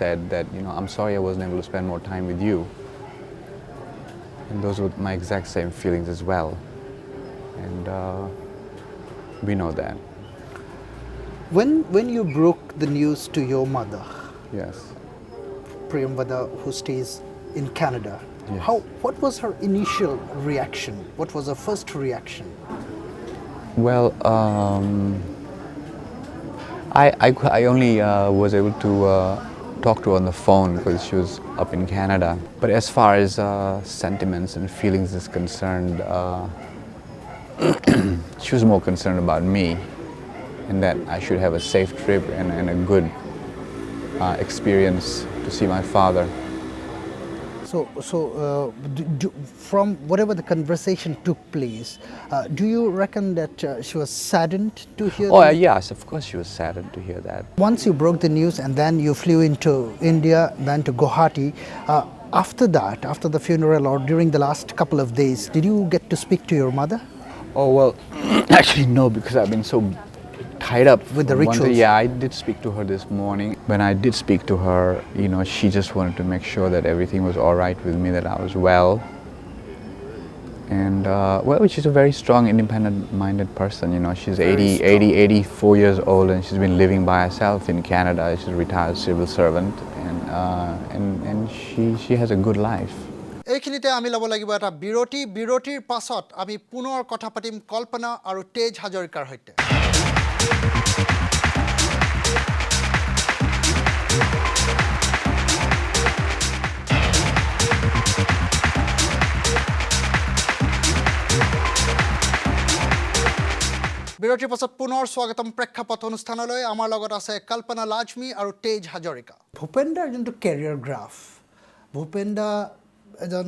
said that, I'm sorry I wasn't able to spend more time with you. And those were my exact same feelings as well. And we know that. When you broke the news to your mother, Yes. Priyamvada, who stays in Canada, Yes. what was her initial reaction? What was her first reaction? Well, I only was able to talk to her on the phone because she was up in Canada. But as far as sentiments and feelings is concerned, she was more concerned about me and that I should have a safe trip and a good experience to see my father. From whatever the conversation took place, do you reckon that she was saddened to hear Oh, that? yes, of course she was saddened to hear that. Once you broke the news and then you flew into India, then to Guwahati, after that, after the funeral or during the last couple of days, did you get to speak to your mother? Oh, well, actually no, because I've been so tied up With the on one thing. rituals. Yeah, I did speak to her this morning. When I did speak to her, she just wanted to make sure that everything was all right with me, that I was well. And, well, she's a very strong, independent-minded person. She's 84 years old and she's been living by herself in Canada. She's a retired civil servant and she has a good life. এইখিনিতে আমি ল'ব লাগিব এটা বিৰতিৰ পাছত আমি পুনৰ কথা পাতিম কল্পনা আৰু তেজ হাজৰিকাৰ সৈতে। বিৰতিৰ পাছত পুনৰ স্বাগতম প্ৰেক্ষাপট অনুষ্ঠানলৈ। আমাৰ লগত আছে কল্পনা লাজমী আৰু তেজ হাজৰিকা। ভূপেন্দাৰ যোনটো কেৰিয়াৰ গ্ৰাফ, ভূপেন্দা এজন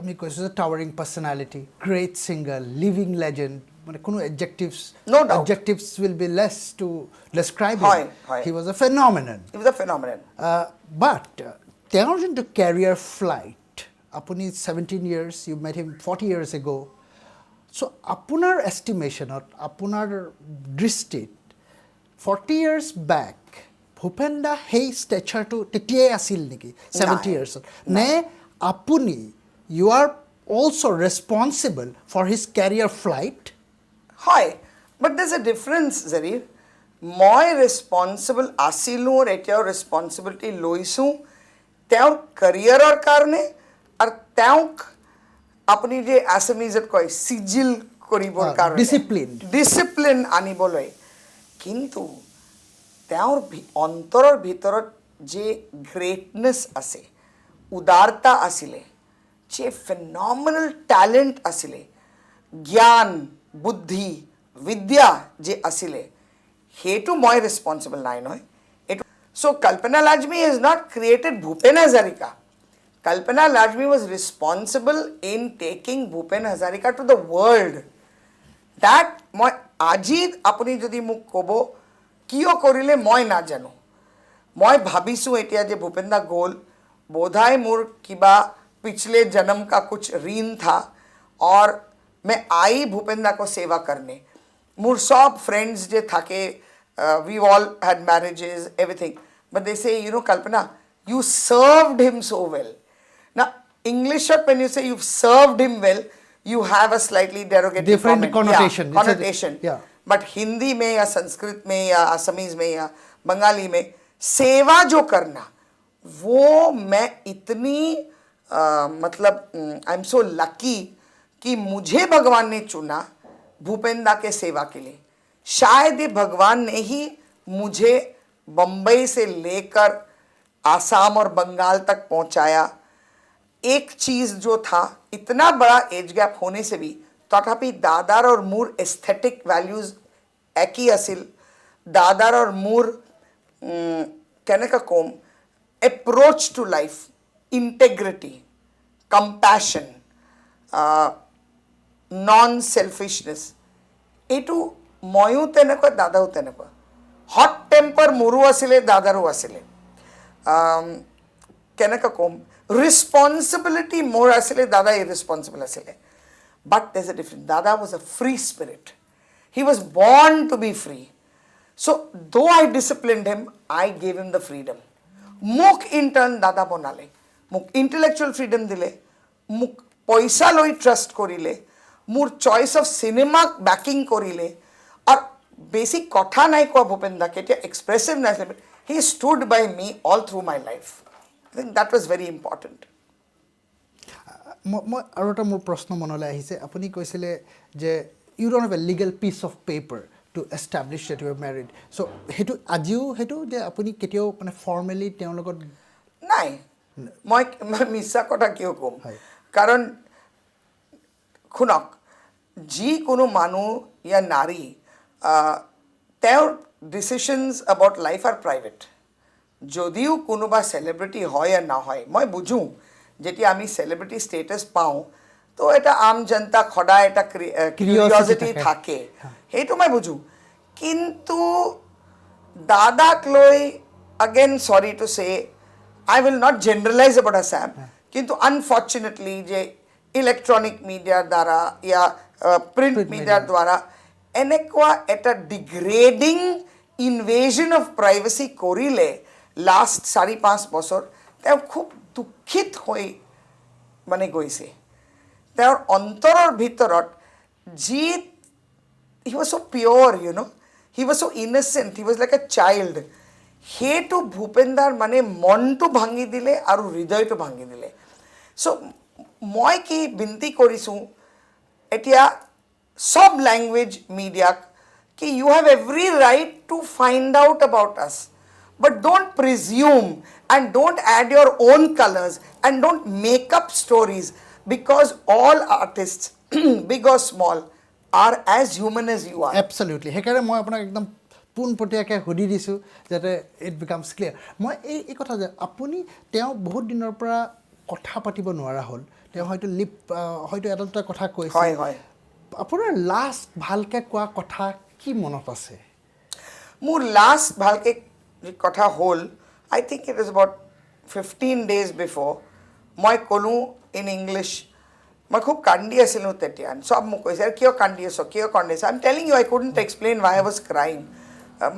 আমি কৈছোঁ যে towering personality, great singer, living legend, মানে কোনো adjectives will be less to describe him. He was a phenomenon. But তেওঁৰ যোনটো কেৰিয়াৰ ফ্লাইট, আপুনি 17 years, you met him 40 years ago. So আপোনাৰ এষ্টিমেশ্যনত, আপোনাৰ দৃষ্টিত 40 years back, ভূপেন্দা সেই ষ্টেচাৰটো তেতিয়াই আছিল নেকি 70 yearsত? নে আপুনি you are also responsible for his career flight? হয়, but there's a difference, Zarir. মই ৰেছপনচিবল আছিলোঁ আৰু এতিয়াও ৰেছপনচিবিলিটি লৈছোঁ তেওঁৰ কেৰিয়াৰৰ কাৰণে আৰু তেওঁক আপুনি যে আছামিজত কয় চিজিল কৰিবৰ কাৰণে, ডিচিপ্লিন আনিবলৈ। কিন্তু তেওঁৰ অন্তৰৰ ভিতৰত যে গ্ৰেটনেছ আছে, উদাৰতা আছিলে, যে ফেনমেনেল টেলেণ্ট আছিলে, জ্ঞান, বুদ্ধি, বিদ্যা যে আছিলে, সেইটো মই ৰেছপনচিবল নাই নহয় এইটো। So' Kalpana Lajmi is not created Bhupen Hazarika. Kalpana Lajmi was responsible in taking Bhupen Hazarika to the world. That মই আজি আপুনি যদি মোক ক'ব কিয় কৰিলে মই নাজানো। মই ভাবিছোঁ এতিয়া যে ভূপেন দা গ'ল, বোধহয় মোৰ কিবা पिछले जन्म का कुछ ऋण था और मैं आई भूपेन दा को सेवा करने। मोर सब फ्रेंड्स जे থাকে, we all had marriages, everything. But they say, Kalpana, you served him so well. Now, English, when you say you've served him well, you have a slightly derogatory different connotation. Yeah, connotation. Yeah. But Hindi में या संस्कृत में या Assamese में या बंगाली में सेवा जो करना, वो मैं इतनी मतलब आई एम सो लकी कि मुझे भगवान ने चुना भूपेंदा के सेवा के लिए। शायद ये भगवान ने ही मुझे बम्बई से लेकर आसाम और बंगाल तक पहुंचाया। एक चीज़ जो था, इतना बड़ा एज गैप होने से भी तथापि दादार और मूर एस्थेटिक वैल्यूज़ एक ही असिल। दादार और मूर कहने का कोम approach to life, integrity, compassion, non selfishness, एटू मयू तेनेको दादाओ तेनेको। हॉट टेम्पर मुरु आसिले दादारो आसिले। कहने का कोम responsibility more asile, dada irresponsible asile. But there's a difference. Dada was a free spirit. He was born to be free. So though I disciplined him, I gave him the freedom. মোক intern দাদা বনালে, মোক intellectual freedom দিলে, মোক পইচা লৈ trust কৰিলে, মোৰ চইচ অফ চিনেমাক বেকিং কৰিলে, আৰু বেছিক কথা নাই কোৱা ভূপেন দা, কেতিয়া এক্সপ্ৰেছিভ নাছিলে, he stood by me all through my life. I think that was very important. মই আৰু এটা মোৰ প্ৰশ্ন মনলৈ আহিছে, আপুনি কৈছিলে যে you don't have a legal piece of paper to establish that you are married. So' সেইটো আজিও সেইটো যে আপুনি কেতিয়াও মানে ফৰ্মেলি তেওঁৰ লগত নাই, মই মিছা কথা কিয় ক'ম, হয়। কাৰণ শুনক, যিকোনো মানুহ ইয়া নাৰী তেওঁৰ ডিচিশ্যনছ এবাউট লাইফ আৰ প্ৰাইভেট। যদিও কোনোবা চেলিব্ৰিটি হয় বা নহয়, মই বুজোঁ যেতিয়া আমি চেলিব্ৰিটি ষ্টেটাছ পাওঁ তো এটা আম জনতাক সদায় এটা কিউৰিয়চিটি থাকে, সেইটো মই বুজোঁ। কিন্তু দাদাক লৈ, again sorry to say, I will not generalize about Assam, কিন্তু আনফৰ্চুনেটলি যে ইলেক্ট্ৰনিক মিডিয়াৰ দ্বাৰা ইয়া প্ৰিণ্ট মিডিয়াৰ দ্বাৰা এনেকুৱা এটা ডিগ্ৰেডিং ইনভেজন অফ প্ৰাইভেচি কৰিলে লাষ্ট 4-5 বছৰ, তেওঁ খুব দুখিত হৈ মানে গৈছে। তেওঁৰ অন্তৰৰ ভিতৰত যি, he was so pure, you know, he was so innocent, he was like a child, সেইটো ভূপেনদাৰ মানে মনটো ভাঙি দিলে আৰু হৃদয়টো ভাঙি দিলে। চ' মই কি বিনতি কৰিছোঁ এতিয়া সব ল্যাঙ্গুয়েজ মিডিয়াক কি you have every right to find out about us, but don't presume and don't add your own colors and don't make up stories, because all artists big or small are as human as you are. এবছলিউটলি, সেইকাৰণে মই আপোনাক একদম পোনপটীয়াকৈ সুধি দিছোঁ যাতে ইট becomes clear. মই এই কথা যে আপুনি তেওঁ বহুত দিনৰ পৰা কথা পাতিব নোৱাৰা হ'ল, তেওঁ হয়তো হয়তো এটা দুটা কথা কৈছে, হয় হয়। আপোনাৰ লাষ্ট ভালকৈ কোৱা কথা কি মনত আছে? মোৰ লাষ্ট ভালকৈ কথা হ'ল, I think it is about 15 days before, মই ক'লোঁ ইন ইংলিছ, মই খুব কান্দি আছিলোঁ তেতিয়া, চব মোক কৈছে কিয় কান্দি আছ, কিয় কান্দি আছ, I am telling you I couldn't explain why I was crying.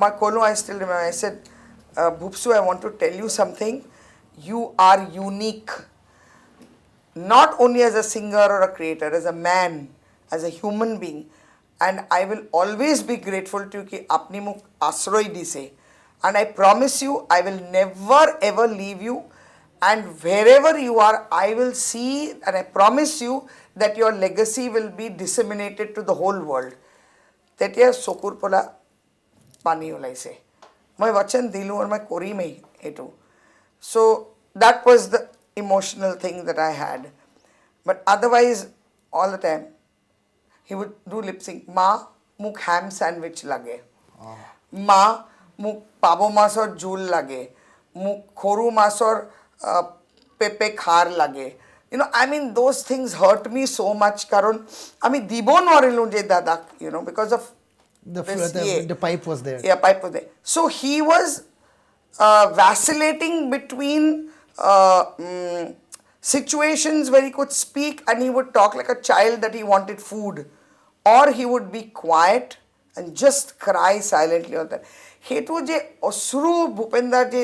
মই ক'লোঁ, I still remember, I said Bhupsu, I want to tell you something, you are unique, not only as a singer or a creator, as a man, as a human being, and I will always be grateful to you ki apni muk ashroy dise, and I promise you I will never ever leave you, and wherever you are I will see, and I promise you that your legacy will be disseminated to the whole world. Tetia sokur pola pani ulaise, moi vachan dilu aur mai korimei etu. So that was the emotional thing that I had, but otherwise all the time he would do lip sync. Ma muk ham sandwich lage, ma muk pabo masor jul lage, muk khoru masor pepe khar lage. You know, I mean, those things hurt me so much karon ami dibo norilu je dadak, you know, because of The pipe was there. Yeah, pipe was there. So he was vacillating between situations where he could speak and he would talk like a child that he wanted food, or he would be quiet and just cry silently all that. Hetu je osru Bhupenda je,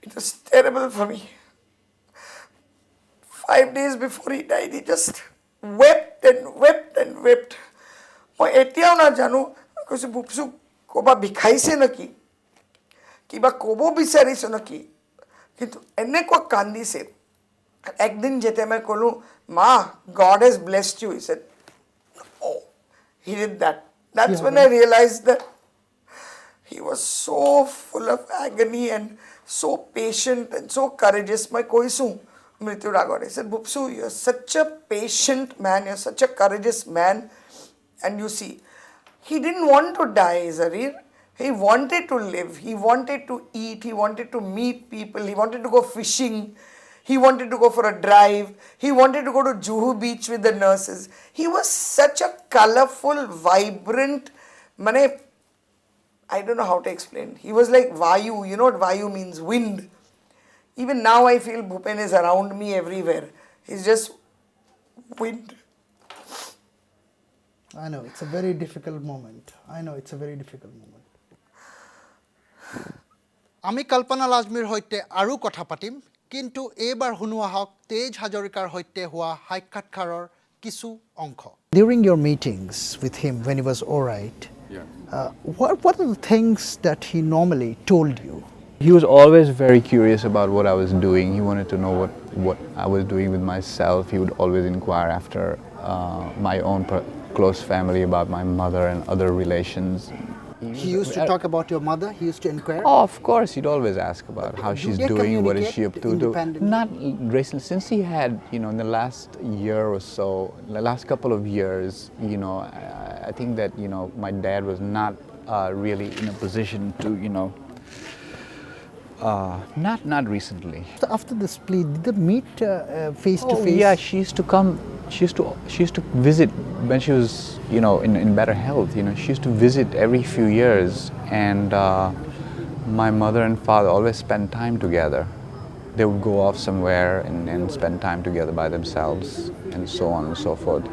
it was terrible for me. 5 days before he died, he just wept and wept and wept. মই এতিয়াও নাজানো, কৈছোঁ ভূপসু ক'বা বিষাইছে নেকি, কিবা ক'ব বিচাৰিছে নেকি, কিন্তু এনেকুৱা কান্দিছে। একদিন যেতিয়া মই ক'লোঁ, মা God has blessed you, he said, oh, he did that. That's when I realized that he was so full of agony and so patient and so courageous. মই কৈছোঁ মৃত্যুৰ আগত, I said, Bhupsu, you're such a patient man, you're such a courageous man, and you see, he didn't want to die, Zarir. He wanted to live, he wanted to eat, he wanted to meet people, he wanted to go fishing, he wanted to go for a drive, he wanted to go to Juhu beach with the nurses. He was such a colorful, vibrant, I don't know how to explain. He was like Vayu, you know what Vayu means, wind. Even now I feel Bhupen is around me everywhere. He's just wind. I know, it's a very difficult moment. I know, it's a very difficult moment. আমি কল্পনা লাজমিৰ সৈতে আৰু কথা পাতিম কিন্তু এইবাৰ শুনোৱা হওক তেজ হাজৰিকাৰ সৈতে হোৱা সাক্ষাৎকাৰৰ কিছু অংশ During your meetings with him when he was all right, what are the things that he normally told you? He was always very curious about what I was doing. He wanted to know what I was doing with myself. He would always inquire after my own close family, about my mother and other relations. He used to talk about your mother? He used to inquire? Oh, of course, he'd always ask about how she's they doing, what is she up communicate to. independently? Not recently, since he had, in the last year or so, the last couple of years, I think that, my dad was not really in a position to, not recently. So after this plea, did they meet face to face? Yeah, she used to come. She used to visit when she was, in better health. She used to visit every few years, and my mother and father always spent time together. They would go off somewhere and spend time together by themselves, and so on and so forth.